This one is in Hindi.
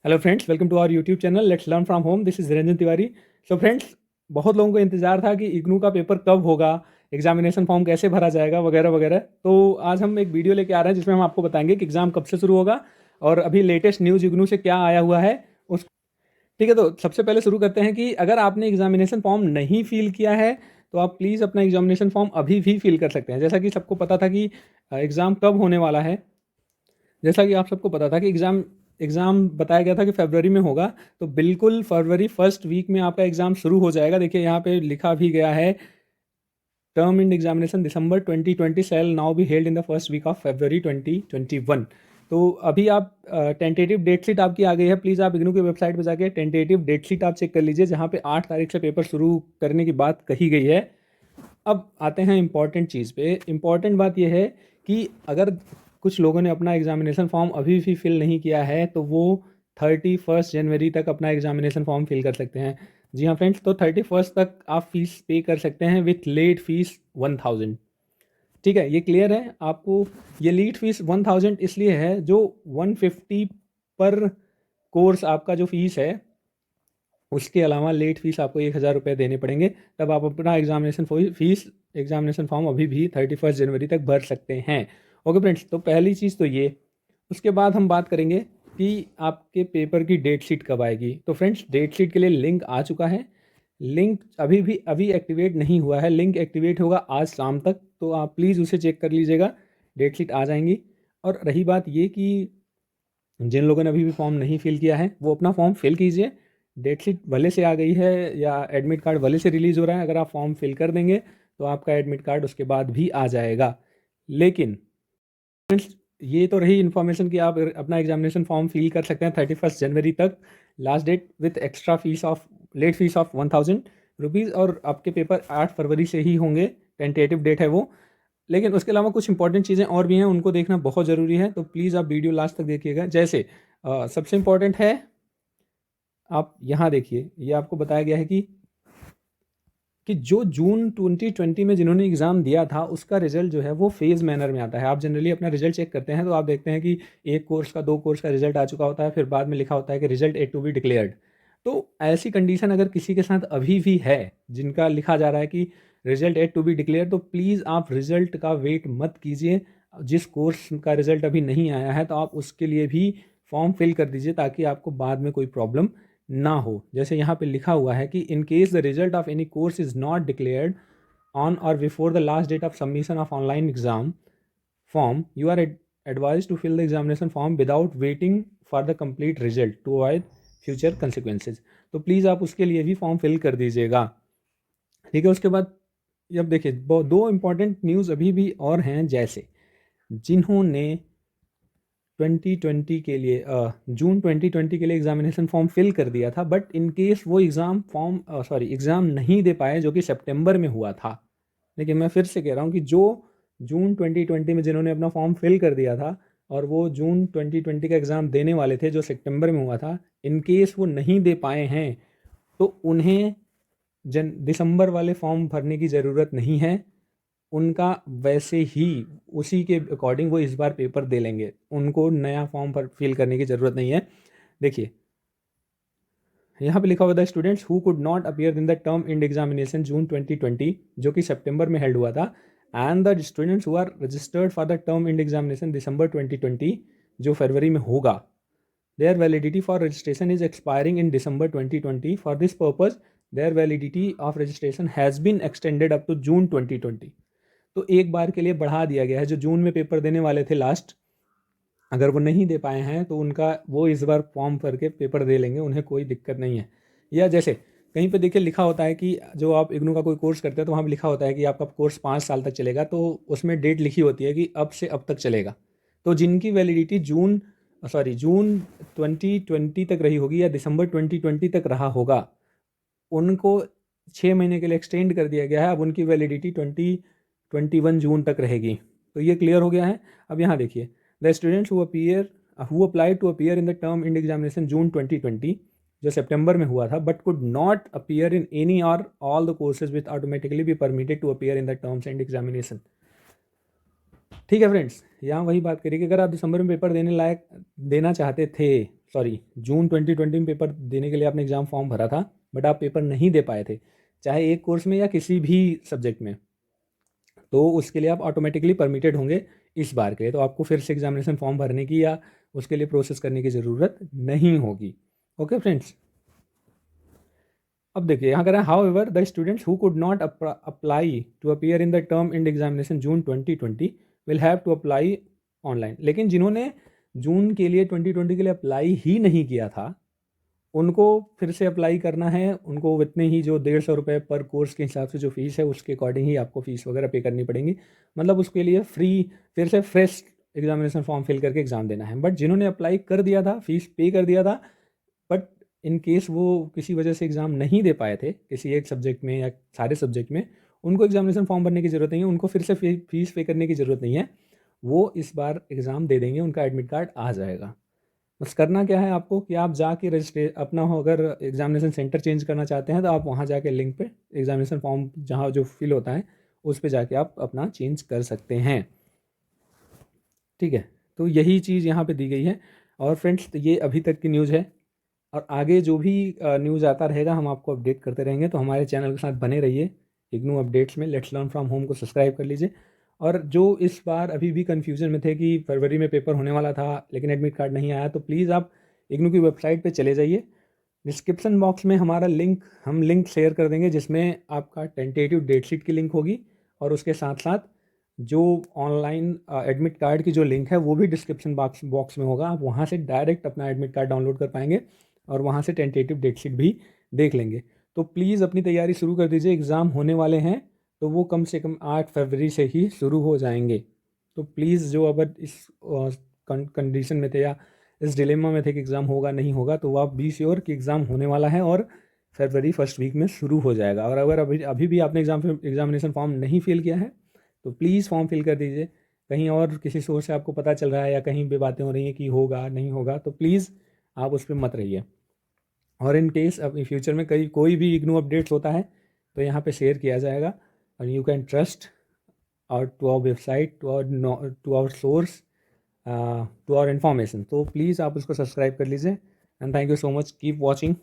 Hello friends, welcome to our YouTube channel let's learn from home. This is Niranjan Tiwari. So friends, बहुत लोगों को इंतजार था कि इग्नू का पेपर कब होगा, एग्जामिनेशन फॉर्म कैसे भरा जाएगा वगैरह वगैरह। तो आज हम एक वीडियो लेके आ रहे हैं जिसमें हम आपको बताएंगे कि एग्ज़ाम कब से शुरू होगा और अभी लेटेस्ट न्यूज़ इग्नू से क्या आया हुआ है उस। ठीक है, तो सबसे पहले शुरू करते हैं कि अगर आपने एग्जामिनेशन फॉर्म नहीं फिल किया है तो आप प्लीज़ अपना एग्जामिनेशन फॉर्म अभी भी फिल कर सकते हैं। जैसा कि सबको पता था कि एग्ज़ाम कब होने वाला है। जैसा कि आप सबको पता था कि एग्ज़ाम एग्ज़ाम बताया गया था कि फरवरी में होगा, तो बिल्कुल फरवरी फर्स्ट वीक में आपका एग्ज़ाम शुरू हो जाएगा। देखिए यहाँ पे लिखा भी गया है, term in examination December 2020 shall now be held in the first week of February 2021। तो अभी आप टेंटेटिव डेट शीट आपकी आ गई है। प्लीज़ आप इग्नू की वेबसाइट पर जाके टेंटेटिव डेट शीट आप चेक कर लीजिए, जहाँ पे 8 तारीख से पेपर शुरू करने की बात कही गई है। अब आते हैं इम्पॉर्टेंट चीज़ पे। इम्पॉर्टेंट बात यह है कि अगर कुछ लोगों ने अपना एग्जामिनेशन फॉर्म अभी भी फिल नहीं किया है तो वो 31 जनवरी तक अपना एग्जामिनेशन फॉर्म फिल कर सकते हैं। जी हाँ फ्रेंड्स, तो 31 तक आप फीस पे कर सकते हैं विथ लेट फीस 1000। ठीक है, ये क्लियर है आपको। ये लेट फीस 1000 इसलिए है, जो 150 पर कोर्स आपका जो फीस है, उसके अलावा लेट फीस आपको 1000 रुपये देने पड़ेंगे। तब आप अपना एग्जामिनेशन फॉर्म अभी भी 31 जनवरी तक भर सकते हैं। ओके फ्रेंड्स, तो पहली चीज़ तो ये। उसके बाद हम बात करेंगे कि आपके पेपर की डेट शीट कब आएगी। तो फ्रेंड्स, डेट शीट के लिए लिंक आ चुका है। लिंक अभी एक्टिवेट नहीं हुआ है। लिंक एक्टिवेट होगा आज शाम तक, तो आप प्लीज़ उसे चेक कर लीजिएगा। डेट शीट आ जाएंगी। और रही बात ये कि जिन लोगों ने अभी भी फॉर्म नहीं फिल किया है वो अपना फॉर्म फिल कीजिए। डेट शीट भले से आ गई है या एडमिट कार्ड भले से रिलीज़ हो रहा है, अगर आप फॉर्म फिल कर देंगे तो आपका एडमिट कार्ड उसके बाद भी आ जाएगा। लेकिन ये तो रही इन्फॉर्मेशन कि आप अपना एग्जामिनेशन फॉर्म फिल कर सकते हैं 31 जनवरी तक, last date with extra fees of late fees of 1000 rupees. और आपके पेपर 8 फरवरी से ही होंगे, टेंटेटिव डेट है वो। लेकिन उसके अलावा कुछ इंपॉर्टेंट चीज़ें और भी हैं, उनको देखना बहुत ज़रूरी है, तो प्लीज़ आप वीडियो लास्ट तक देखिएगा। जैसे सबसे इम्पॉर्टेंट है, आप यहाँ देखिए, ये आपको बताया गया है कि जो जून 2020 में जिन्होंने एग्ज़ाम दिया था उसका रिजल्ट जो है वो फेज़ मैनर में आता है। आप जनरली अपना रिजल्ट चेक करते हैं तो आप देखते हैं कि एक कोर्स का, दो कोर्स का रिजल्ट आ चुका होता है, फिर बाद में लिखा होता है कि result yet to be declared. तो ऐसी कंडीशन अगर किसी के साथ अभी भी है, जिनका लिखा जा रहा है कि result yet to be declare, तो प्लीज़ आप रिजल्ट का वेट मत कीजिए। जिस कोर्स का रिजल्ट अभी नहीं आया है तो आप उसके लिए भी फॉर्म फिल कर दीजिए, ताकि आपको बाद में कोई प्रॉब्लम ना हो। जैसे यहाँ पे लिखा हुआ है कि in case the result of any course is not declared on or before the last date of submission of online exam form, you are advised to fill the examination form without waiting for the complete result to avoid future consequences. तो प्लीज़ आप उसके लिए भी फॉर्म फिल कर दीजिएगा। ठीक है, उसके बाद अब देखिए, दो इंपॉर्टेंट न्यूज़ अभी भी और हैं। जैसे जिन्होंने 2020 के लिए जून 2020 के लिए एग्जामिनेशन फॉर्म फिल कर दिया था, बट इन केस वो एग्ज़ाम नहीं दे पाए, जो कि सितंबर में हुआ था। लेकिन मैं फिर से कह रहा हूँ कि जो जून 2020 में जिन्होंने अपना फॉर्म फिल कर दिया था और वो जून 2020 का एग्ज़ाम देने वाले थे जो सितंबर में हुआ था, इन केस वो नहीं दे पाए हैं तो उन्हें दिसंबर वाले फॉर्म भरने की ज़रूरत नहीं है। उनका वैसे ही उसी के अकॉर्डिंग वो इस बार पेपर दे लेंगे, उनको नया फॉर्म पर फिल करने की ज़रूरत नहीं है। देखिए यहाँ पे लिखा हुआ था, students who could not appear in the term in examination June 2020 जो कि सितंबर में हेल्ड हुआ था, and the students who are registered for the term in examination December 2020 जो फरवरी में होगा, their validity for registration is expiring in December 2020. For this purpose, their validity of registration has been extended up to June 2020. तो एक बार के लिए बढ़ा दिया गया है। जो जून में पेपर देने वाले थे लास्ट, अगर वो नहीं दे पाए हैं तो उनका वो इस बार फॉर्म भर के पेपर दे लेंगे, उन्हें कोई दिक्कत नहीं है। या जैसे कहीं पे देखिए लिखा होता है कि जो आप इग्नू का कोई कोर्स करते हैं तो वहाँ पे लिखा होता है कि आपका कोर्स 5 साल तक चलेगा, तो उसमें डेट लिखी होती है कि अब से अब तक चलेगा। तो जिनकी वैलिडिटी जून 2020 तक रही होगी या दिसंबर 2020 तक रहा होगा, उनको 6 महीने के लिए एक्सटेंड कर दिया गया है। अब उनकी वैलिडिटी 2021 जून तक रहेगी। तो ये क्लियर हो गया है। अब यहाँ देखिए, the students who applied to appear in the term in examination June 2020 जो सितंबर में हुआ था, but could not appear in any or all the courses with automatically be permitted to appear in the terms end examination. ठीक है फ्रेंड्स, यहाँ वही बात करिए कि अगर आप दिसंबर में पेपर देना चाहते थे सॉरी जून 2020 में पेपर देने के लिए आपने एग्ज़ाम फॉर्म भरा था, बट आप पेपर नहीं दे पाए थे, चाहे एक कोर्स में या किसी भी सब्जेक्ट में, तो उसके लिए आप ऑटोमेटिकली परमिटेड होंगे इस बार के लिए। तो आपको फिर से एग्जामिनेशन फॉर्म भरने की या उसके लिए प्रोसेस करने की ज़रूरत नहीं होगी। ओके फ्रेंड्स, अब देखिए यहाँ करें, however the students who could not apply to appear in the term end examination June 2020 will have to apply online. लेकिन जिन्होंने जून के लिए 2020 के लिए अप्लाई ही नहीं किया था, उनको फिर से अप्लाई करना है। उनको इतने ही जो 150 रुपये पर कोर्स के हिसाब से जो फ़ीस है उसके अकॉर्डिंग ही आपको फ़ीस वगैरह पे करनी पड़ेंगी। मतलब उसके लिए फ्री फिर से फ्रेश एग्जामिनेशन फॉर्म फिल करके एग्ज़ाम देना है। बट जिन्होंने अप्लाई कर दिया था, फ़ीस पे कर दिया था, बट इन केस वो किसी वजह से एग्ज़ाम नहीं दे पाए थे किसी एक सब्जेक्ट में या सारे सब्जेक्ट में, उनको एग्जामिनेशन फॉर्म भरने की ज़रूरत नहीं है, उनको फिर से फ़ीस पे करने की ज़रूरत नहीं है। वो इस बार एग्ज़ाम दे देंगे, उनका एडमिट कार्ड आ जाएगा। बस करना क्या है आपको कि आप जाके रजिस्ट्रे अपना हो, अगर एग्जामिनेशन सेंटर चेंज करना चाहते हैं तो आप वहाँ जाके लिंक पे एग्जामिनेशन फॉर्म जहाँ जो फिल होता है उस पे जाके आप अपना चेंज कर सकते हैं। ठीक है, तो यही चीज़ यहाँ पे दी गई है। और फ्रेंड्स, तो ये अभी तक की न्यूज़ है, और आगे जो भी न्यूज़ आता रहेगा हम आपको अपडेट करते रहेंगे। तो हमारे चैनल के साथ बने रहिए। इग्नू अपडेट्स में लेट्स लर्न फ्रॉम होम को सब्सक्राइब कर लीजिए। और जो इस बार अभी भी कन्फ्यूजन में थे कि फरवरी में पेपर होने वाला था लेकिन एडमिट कार्ड नहीं आया, तो प्लीज़ आप इग्नू की वेबसाइट पे चले जाइए। डिस्क्रिप्शन बॉक्स में हमारा लिंक शेयर कर देंगे जिसमें आपका टेंटेटिव डेट शीट की लिंक होगी, और उसके साथ साथ जो ऑनलाइन एडमिट कार्ड की जो लिंक है वो भी डिस्क्रिप्शन बॉक्स में होगा। आप वहाँ से डायरेक्ट अपना एडमिट कार्ड डाउनलोड कर पाएंगे और वहाँ से टेंटेटिव डेट शीट भी देख लेंगे। तो प्लीज़ अपनी तैयारी शुरू कर दीजिए। एग्ज़ाम होने वाले हैं तो वो कम से कम 8 फरवरी से ही शुरू हो जाएंगे। तो प्लीज़ जो अगर इस कंडीशन में थे या इस डिलेमा में थे कि एग्ज़ाम होगा नहीं होगा, तो आप बी श्योर कि एग्ज़ाम होने वाला है और फरवरी फर्स्ट वीक में शुरू हो जाएगा। और अगर अभी अभी भी आपने एग्जामिनेशन फॉर्म नहीं फिल किया है तो प्लीज़ फॉर्म फिल कर दीजिए। कहीं और किसी सोर्स से आपको पता चल रहा है या कहीं भी बातें हो रही हैं कि होगा नहीं होगा, तो प्लीज़ आप उस पर मत रहिए। और इन केस अब फ्यूचर में कोई भी इग्नू अपडेट्स होता है तो यहाँ पे शेयर किया जाएगा, और यू कैन ट्रस्ट और to our website, to our source, to our information. तो प्लीज़ आप उसको सब्सक्राइब कर लीजिए। And thank you so much, keep watching.